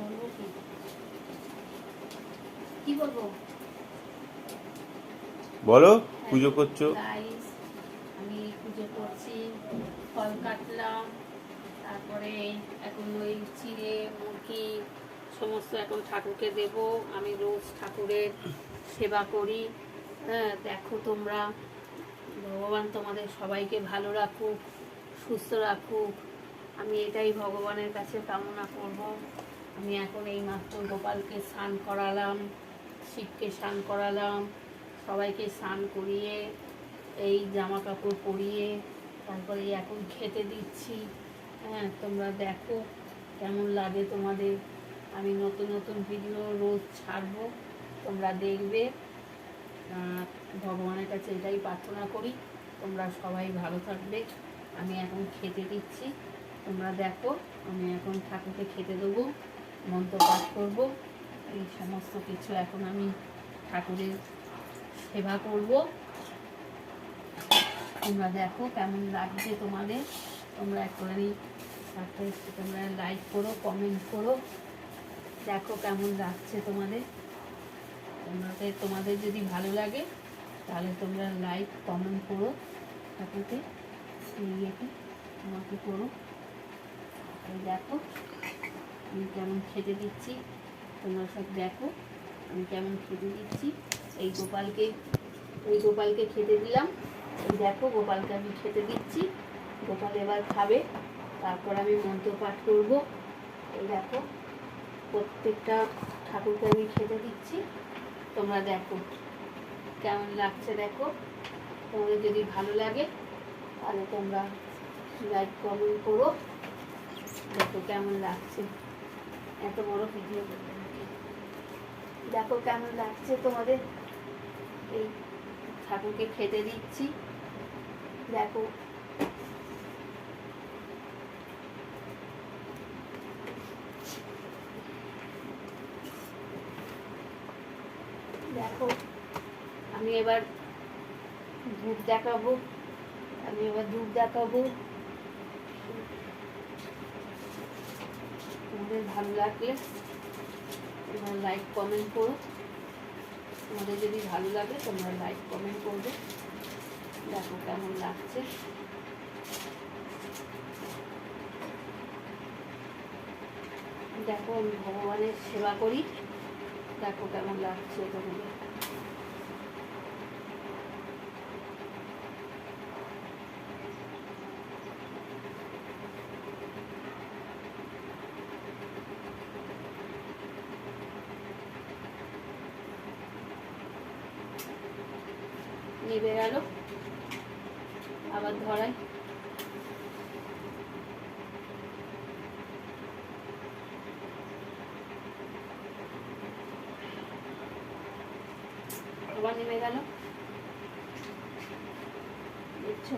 বলবো কি বলবো বলো। পুজো করছো? গাইস, আমি পুজো করছি, ফল কাটলাম, তারপরে এখন ওই চিড়ে মুরগি সমস্ত এখন ঠাকুরকে দেব। আমি রোজ ঠাকুরের সেবা করি। হ্যাঁ, দেখো তোমরা, ভগবান তোমাদের সবাইকে ভালো রাখুক, সুস্থ রাখুক, আমি এটাই ভগবানের কাছে কামনা করব। আমি এখন এই মাত্র গোপালকে স্নান করালাম, শিবকে স্নান করালাম, সবাইকে স্নান করিয়ে এই জামা কাপড় পরিয়ে তারপরে এখন খেতে দিচ্ছি। হ্যাঁ, তোমরা দেখো কেমন লাগে তোমাদের। আমি নতুন নতুন ভিডিও রোজ ছাড়বো, তোমরা দেখবে। ভগবানের কাছে এটাই প্রার্থনা করি তোমরা সবাই ভালো থাকবে। আমি এখন খেতে দিচ্ছি, তোমরা দেখো। আমি এখন ঠাকুরকে খেতে দেবো, মন্ত্র পাঠ করবো, এই সমস্ত কিছু এখন আমি ঠাকুরের সেবা করব। তোমরা দেখো কেমন লাগছে তোমাদের। তোমরা একটুখানি তোমরা লাইক করো, কমেন্ট করো, দেখো কেমন লাগছে তোমাদের। তোমাদের যদি ভালো লাগে তাহলে তোমরা লাইক কমেন্ট করো, ঠাকুরকে ইয়েতে আমাকে করো। এই দেখো আমি কেমন খেতে দিচ্ছি, তোমরা সব দেখো আমি কেমন খেতে দিচ্ছি। এই গোপালকে খেতে দিলাম। এই দেখো গোপালকে আমি খেতে দিচ্ছি, গোপাল এবার খাবে, তারপর আমি মন্ত্র পাঠ করব। এই দেখো প্রত্যেকটা ঠাকুরকে আমি খেতে দিচ্ছি, তোমরা দেখো কেমন লাগছে। দেখো তোমাদের যদি ভালো লাগে তাহলে তোমরা লাইক কমেন্ট করো। দেখো কেমন লাগছে, এত বড় ভিডিও দেখো কেমন লাগছে তোমাদের। এই ঠাকুরকে খেতে দিচ্ছি, দেখো দেখো আমি এবার ধূপ দেখাবো, তোমাদের ভালো লাগলে তোমরা লাইক কমেন্ট করো। তোমাদের যদি ভালো লাগে তোমরা লাইক কমেন্ট করবে। দেখো কেমন লাগছে। দেখো আমি ভগবানের সেবা করি, দেখো কেমন লাগছে তোমাদের। নিভে গেল, আবার ধরাই। আবার নেমে গেল, দেখছো।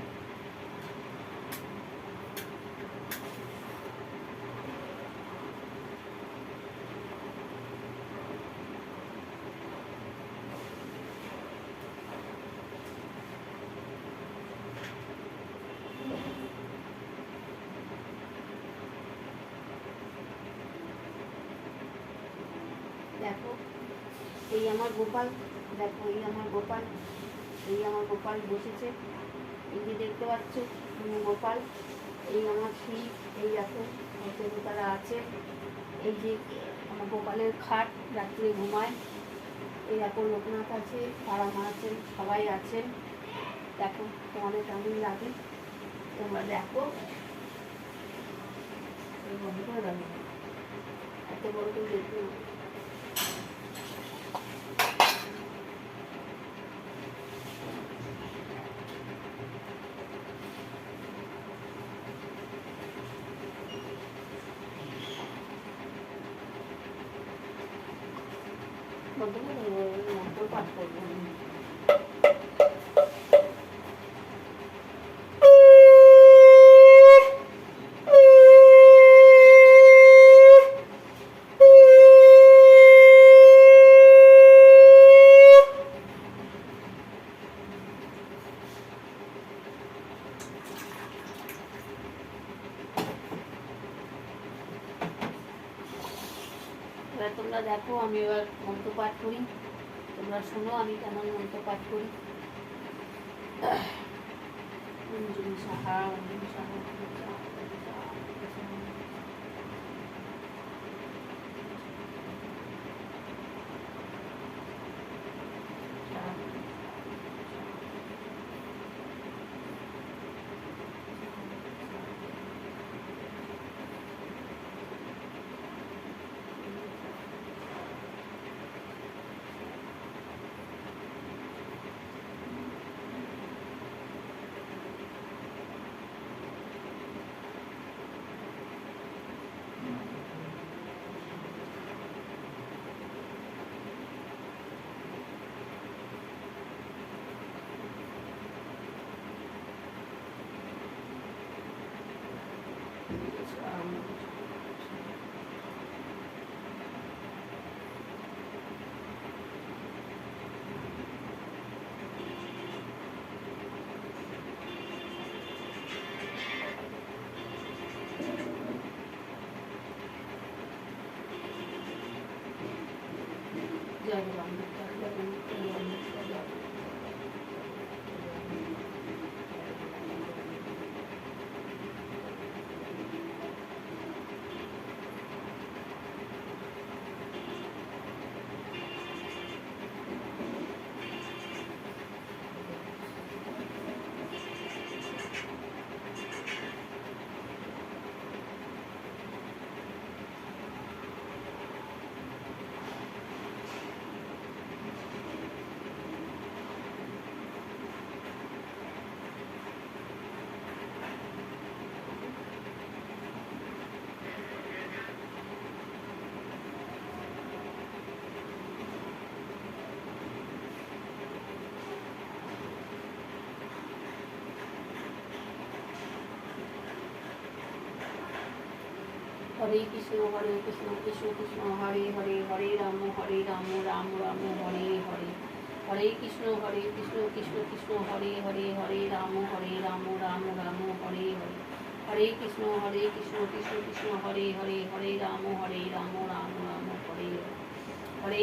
দেখো এই আমার গোপাল, দেখো এই আমার গোপাল বসেছে, এই যে দেখতে পাচ্ছ গোপাল। এই আমার শিব, এই দেখো দেবতারা আছে। এই যে আমার গোপালের খাট, রাত্রে ঘুমায়। এই দেখো লোকনাথ আছে, তারামা আছেন, সবাই আছেন। দেখো তোমাদের কেমন লাগে তোমরা দেখো। এত বড় করে দেখো মন্ত্র পাঠ করবো। এবার তোমরা দেখো, আমি এবার মন্ত্র পাঠ করি, তোমরা শোনো আমি কেমন মন্ত্র পাঠ করি। অঞ্জলি সাহা, অঞ্জলি সাহা, অঞ্জলি সাহা, অঞ্জলি সাহা, অঞ্জলি সাহা। জয় রাম, জয় রাম, জয় রাম, জয় রাম। হরে কৃষ্ণ কৃষ্ণ কৃষ্ণ হরে হরে, হরে রাম রাম রাম হরে হরে। হরে কৃষ্ণ কৃষ্ণ কৃষ্ণ হরে হরে, হরে রাম রাম রাম হরে হরে। হরে কৃষ্ণ কৃষ্ণ কৃষ্ণ হরে হরে, হরে রাম রাম রাম হরে হরে। হরে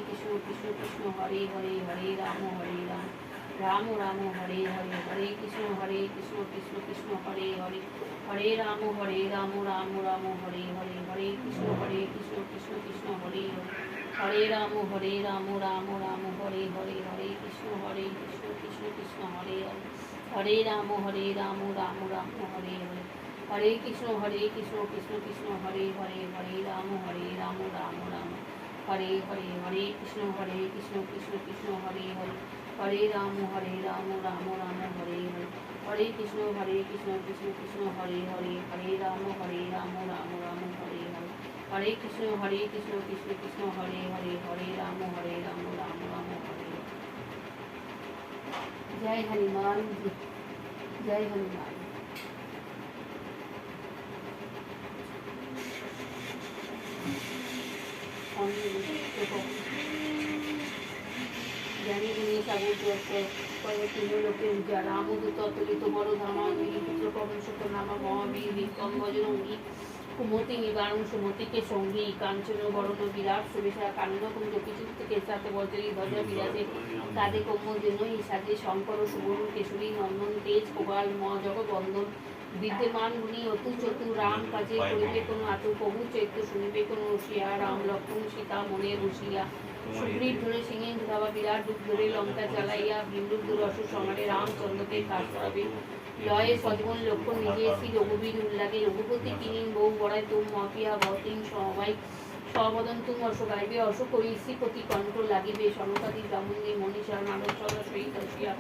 কৃষ্ণ কৃষ্ণ কৃষ্ণ হরে হরে, হরে রাম রাম রাম হরে হরে। হরে কৃষ্ণ কৃষ্ণ কৃষ্ণ হরে হরে, হরে রাম রাম রাম হরে হরে। হরে কৃষ্ণ কৃষ্ণ কৃষ্ণ হরে হরে, হরে রাম রাম রাম হরে হরে। হরে কৃষ্ণ কৃষ্ণ কৃষ্ণ হরে হরে, হরে রাম রাম রাম হরে হরে। হরে কৃষ্ণ কৃষ্ণ কৃষ্ণ হরে হরে, হরে রাম রাম রাম হরে হরে। হরে কৃষ্ণ কৃষ্ণ কৃষ্ণ হরে হরে, হরে রাম রাম রাম হরে হরে। হরে কৃষ্ণ কৃষ্ণ কৃষ্ণ হরে হরে, হরে রাম রাম রাম হরে হরে। হরে কৃষ্ণ কৃষ্ণ কৃষ্ণ হরে হরে, হরে রাম রাম রাম হরে হরে। জয় হনুমান জি, জয় হনুমান। জানি গুণী সাগর কয়েক লোকে উজাড়া আমোদিত অতলিত বড় ধামা পুত্র পবন সুত নামা মহাবীর বিক্রম বজরঙ্গী কুমতি নিবারণ সুমতিকে সঙ্গী কাঞ্চন বরণ বিরাট সুবেশা কাণ্ড কুঞ্জ কিচুক্ত কেশাতে বজ্রী ধ্বজা বিরাজে তাদে কোমল জেনই সাজে শঙ্কর সুবর্ণ কেশরী নন্দন তেজ কোবাল ম জগবন্দন বিদ্যমান গুণী অতু চতু রাম কাজে করিবে কোন আতু প্রভু চৈত্য শুনিবে কোন রসিয়া রাম লক্ষ্মণ সীতা মনে রসিয়া সুগ্রীব ধরে সিংহে ধাবা বিরাট রূপ ধরে লঙ্কা জ্বালাইয়া বিন্দুর দুরস সমারে রামচন্দ্রকে কাজ করাবে লয়ে সজীবন লক্ষণ নিজে এসি রঘুবীর উল্লাগে রঘুপতি কিনিন বউ বড়ায় তুম মপিয়া বতিন সমবাই সবদন তুম অশ গাইবে অশ করি শ্রীপতি কণ্ঠ লাগিবে সমকাদি ব্রাহ্মণী মনীষা মানব সদা সহিত আসিয়া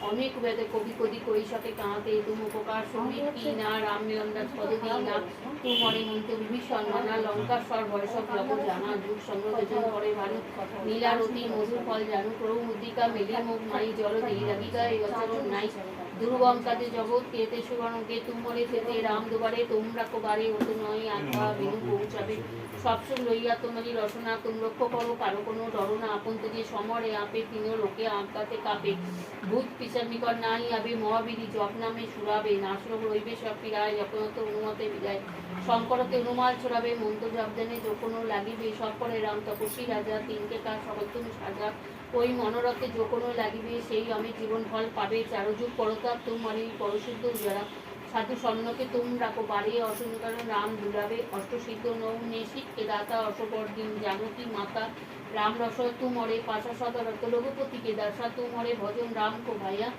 অনেক বেদে কবি কদি কৈশাকে কাঁতে তুম উপকার সঙ্গী কি না রামলন্দা পদবী না তুম মনে মন্ত বিভীষণ নানা লঙ্কা স্বর ভয়সব লব জানা যুগ সংগ্রহ করে ভারত নীলারতি মধুর ফল জানু প্রভু মুদ্রিকা মেলি মুখ নাই জল দেই রাগিকা এই বচন নাই দুর্গম কাজে জগৎ কেতে সুবর্ণকে তুমরে যেতে রাম দুবারে তোমরা কোবারে অত নয় আঁকা বিনু পৌঁছাবে সবসুখ লইয়া তোমারই রসনা তুম লক্ষ্য করো কারো কোনো ডরনা আপন যে সমরে আপে তিন লোকে আঁকাতে কাঁপে ভূত পিসার নিকট নাই আবে মহাবীরি জপ নামে সুরাবে নাশরোগ রইবে সব পীড়ায় যপনত অনুমতে বিদায় শঙ্করতে অনুমাল ছড়াবে মন্ত্র জপদানে যখনও লাগিবে সব করে রাম তপস্বী রাজা তিনকে কার সর্বোত্তম সাজা ওই মনোরথে যখনও লাগিবে সেই আমি জীবন ফল পাবে চারযুগ পরতাপ তুম মানে পরশুদ্ধ যারা সাধু স্বর্ণকে তুম রাখো বাড়িয়ে অসংকারণ রাম দুলাবে অষ্টসিদ্ধ নৌ নেশিক কে দাতা অশবর্দিন জানকী মাতা রাম রস তু মরে পাশা সদরত রঘুপতি কে দাসা তু মরে ভজন রাম কো ভাইয়া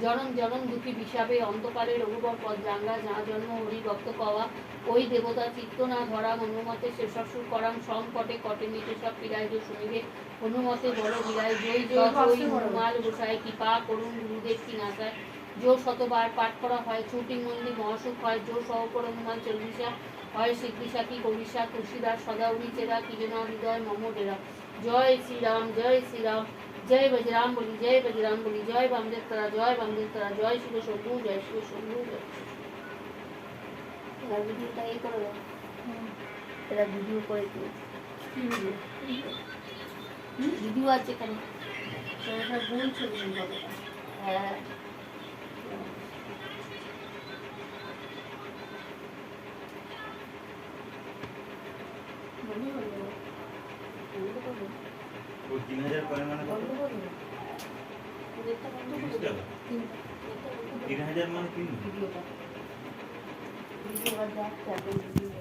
জনম জনম দুঃখী বিষাবে অন্তকালে রঘুবর পদ জাঙ্গা যা জন্ম হরি ভক্ত পাওয়া ওই দেবতা চিত্ত না ধরা হনুমতে শেষাসুর করাম সংকটে কটে মিটে সব পীড়ায় যে শুনিবে হনুমতে বড় বিরায় জয় জয় জয় হনুমাল গোসাই কৃপা করুন গুরুদেব কি নাচায় জো শতবার পাঠ করা হয় ছুটি মন্দির মহাসুখ হয় জো সহপর হনুমান চল্লিশা হয় সিদ্ধিসা কি গরিষা তুলসীদাস সদাউরি চেরা কি যেন হৃদয় মম ডেরা জয় শ্রীরাম জয় শ্রীরাম জয় বজরাম বলি জয় বজরাম বলি জয় বামদেব তারা জয় বামদেব তারা জয় শিব শম্ভু জয় শিব শম্ভু জয় এবার ভিডিওটা এই করে দাও এরা ভিডিও করে দিয়েছে ভিডিও আছে এখানে ভুল ছবি হ্যাঁ ও 3000 করে মানে কত? 30 টাকা। 3000 মানে 3 ভিডিওটা ভিডিও দেখ